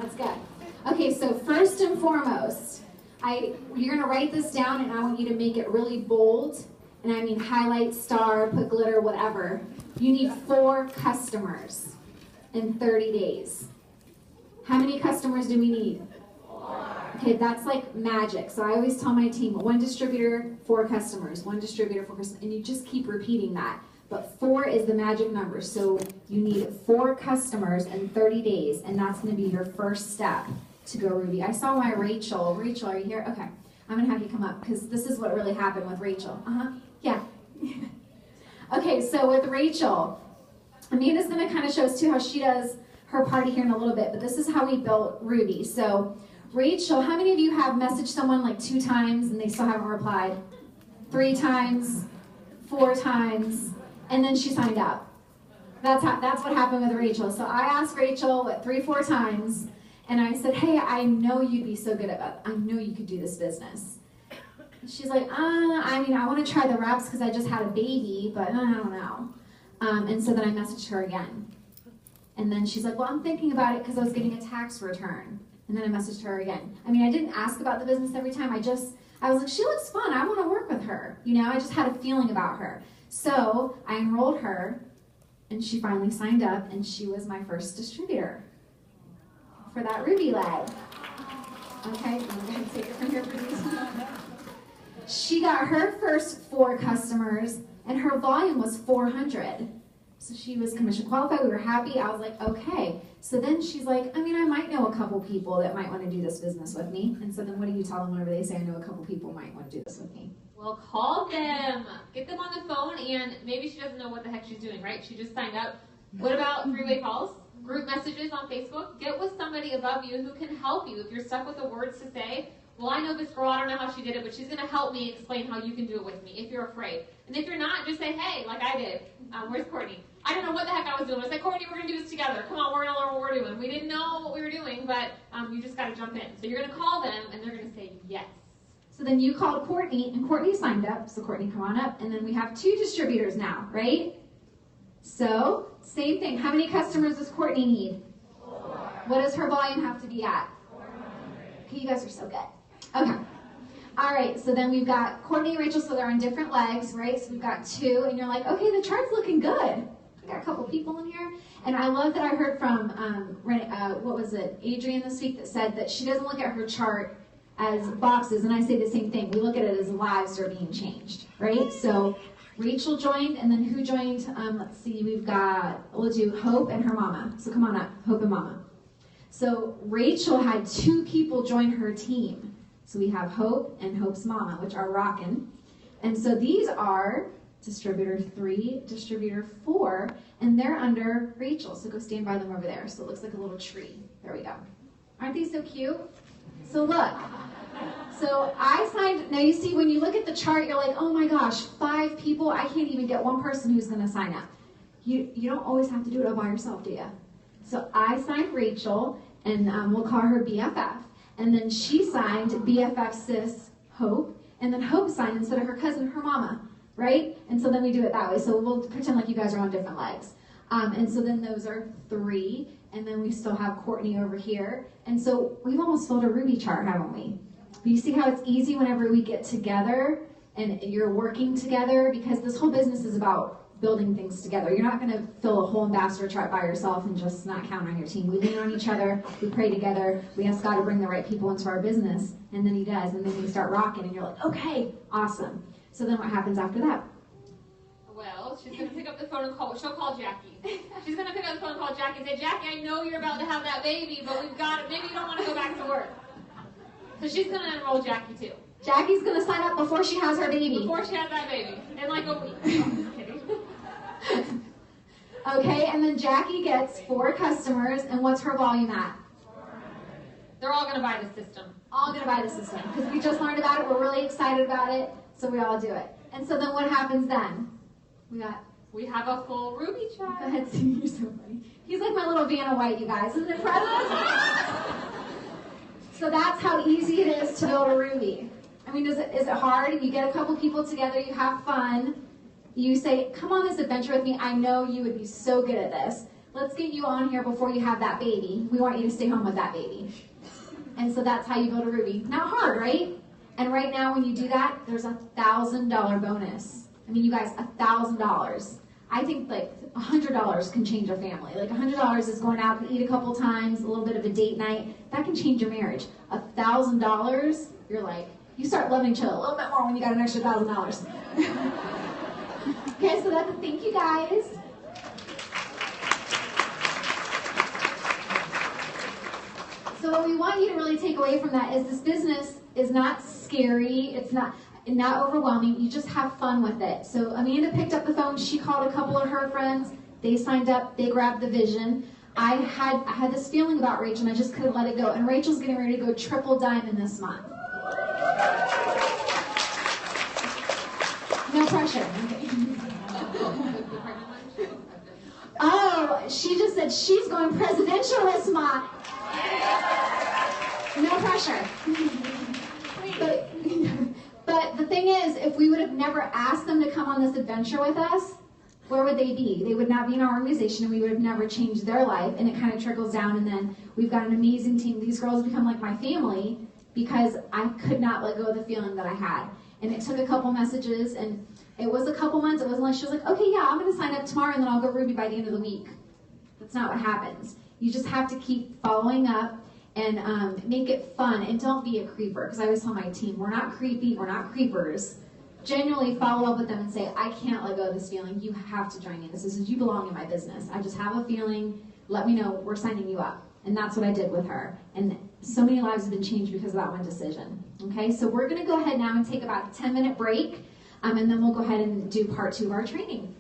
That's good. Okay, so first and foremost, you're going to write this down, and I want you to make it really bold. And I mean highlight, star, put glitter, whatever. You need 4 customers in 30 days. How many customers do we need? 4. Okay, that's like magic. So I always tell my team, 1 distributor, 4 customers, 1 distributor, 4 customers, and you just keep repeating that. But 4 is the magic number. So you need 4 customers in 30 days, and that's going to be your first step to Go Ruby. I saw my Rachel. Rachel, are you here? Okay. I'm going to have you come up because this is what really happened with Rachel. Yeah. Okay, so with Rachel, Amanda's going to kind of show us too how she does her party here in a little bit, but this is how we built Ruby. So Rachel, how many of you have messaged someone like 2 times and they still haven't replied? 3 times, 4 times, and then she signed up. That's what happened with Rachel. So I asked Rachel 3, 4 times, and I said, hey, I know you'd be so good at that. I know you could do this business. She's like, I mean, I want to try the reps because I just had a baby, but I don't know. And so then I messaged her again. And then she's like, well, I'm thinking about it because I was getting a tax return. And then I messaged her again. I mean, I didn't ask about the business every time. I was like, she looks fun. I want to work with her. You know, I just had a feeling about her. So I enrolled her, and she finally signed up, and she was my first distributor for that Ruby leg. Okay, I'm going to take it from here for these. She got her first 4 customers, and her volume was 400. So she was commission qualified. We were happy. I was like, okay. So then she's like, I mean, I might know a couple people that might want to do this business with me. And so then what do you tell them whenever they say, I know a couple people might want to do this with me? Well, call them. Get them on the phone, and maybe she doesn't know what the heck she's doing, right? She just signed up. What about 3-way calls? Group messages on Facebook? Get with somebody above you who can help you. If you're stuck with the words to say, well, I know this girl, I don't know how she did it, but she's going to help me explain how you can do it with me if you're afraid. And if you're not, just say, hey, like I did. Where's Courtney? I don't know what the heck I was doing. I said, Courtney, we're going to do this together. Come on, we're going to learn what we're doing. We didn't know what we were doing, but you just got to jump in. So you're going to call them, and they're going to say yes. So then you called Courtney, and Courtney signed up. So Courtney, come on up. And then we have 2 distributors now, right? So same thing. How many customers does Courtney need? 4. What does her volume have to be at? 400. Okay, you guys are so good. Okay. All right, so then we've got Courtney and Rachel, so they're on different legs, right? So we've got 2, and you're like, okay, the chart's looking good. We got a couple people in here. And I love that I heard from, Adrienne this week that said that she doesn't look at her chart as boxes, and I say the same thing. We look at it as lives are being changed, right? So Rachel joined, and then who joined? Let's see, we'll do Hope and her mama. So come on up, Hope and mama. So Rachel had 2 people join her team. So we have Hope and Hope's mama, which are rockin'. And so these are distributor 3, distributor 4, and they're under Rachel. So go stand by them over there. So it looks like a little tree. There we go. Aren't these so cute? So look. So I signed, now you see when you look at the chart, you're like, oh my gosh, 5 people, I can't even get 1 person who's going to sign up. You don't always have to do it all by yourself, do you? So I signed Rachel, and we'll call her BFF. And then she signed BFF sis Hope, and then Hope signed instead of her cousin, her mama, right? And so then we do it that way. So we'll pretend like you guys are on different legs. And so then those are 3, and then we still have Courtney over here. And so we've almost filled a Ruby chart, haven't we? But you see how it's easy whenever we get together and you're working together, because this whole business is about building things together. You're not going to fill a whole ambassador chart by yourself and just not count on your team. We lean on each other. We pray together. We ask God to bring the right people into our business, and then He does. And then we start rocking, and you're like, okay, awesome. So then what happens after that? Well, she's going to pick up the phone and she'll call Jackie. She's going to pick up the phone and call Jackie and say, Jackie, I know you're about to have that baby, but we've got it. Maybe you don't want to go back to work. So she's going to enroll Jackie too. Jackie's going to sign up before she has her baby. Before she has that baby. In like a week. I'm kidding. Okay, and then Jackie gets 4 customers, and what's her volume at? They're all going to buy the system. All going to buy the system, because we just learned about it. We're really excited about it, so we all do it. And so then what happens then? We have a full Ruby chart. Go ahead, Steve, you're so funny. He's like my little Vanna White, you guys. Isn't it precious? So that's how easy it is to build a Ruby. I mean, is it hard? You get a couple people together, you have fun. You say, come on this adventure with me. I know you would be so good at this. let's get you on here before you have that baby. We want you to stay home with that baby. And so that's how you build a Ruby. Not hard, right? And right now when you do that, there's a $1,000 bonus. I mean, you guys, $1,000. I think like $100 can change a family. Like $100 is going out to eat a couple times, a little bit of a date night. That can change your marriage. $1,000, you're like, you start loving each other a little bit more when you got an extra $1,000. Okay, so thank you guys. So what we want you to really take away from that is this business is not scary. It's not overwhelming. You just have fun with it. So Amanda picked up the phone. She called a couple of her friends. They signed up. They grabbed the vision. I had this feeling about Rachel, and I just couldn't let it go. And Rachel's getting ready to go triple diamond this month. No pressure. Okay. Oh, she just said she's going presidential this month. No pressure. But the thing is, if we would have never asked them to come on this adventure with us, where would they be? They would not be in our organization, and we would have never changed their life. And it kind of trickles down, and then we've got an amazing team. These girls become like my family because I could not let go of the feeling that I had. And it took a couple messages, and it was a couple months. It wasn't like she was like, okay, yeah, I'm going to sign up tomorrow, and then I'll go Ruby by the end of the week. That's not what happens. You just have to keep following up and make it fun, and don't be a creeper, because I always tell my team, we're not creepy, we're not creepers. Genuinely follow up with them and say, I can't let go of this feeling. You have to join me. This is, you belong in my business. I just have a feeling. Let me know. We're signing you up. And that's what I did with her. And so many lives have been changed because of that one decision. Okay, so we're going to go ahead now and take about a 10-minute break, and then we'll go ahead and do part 2 of our training.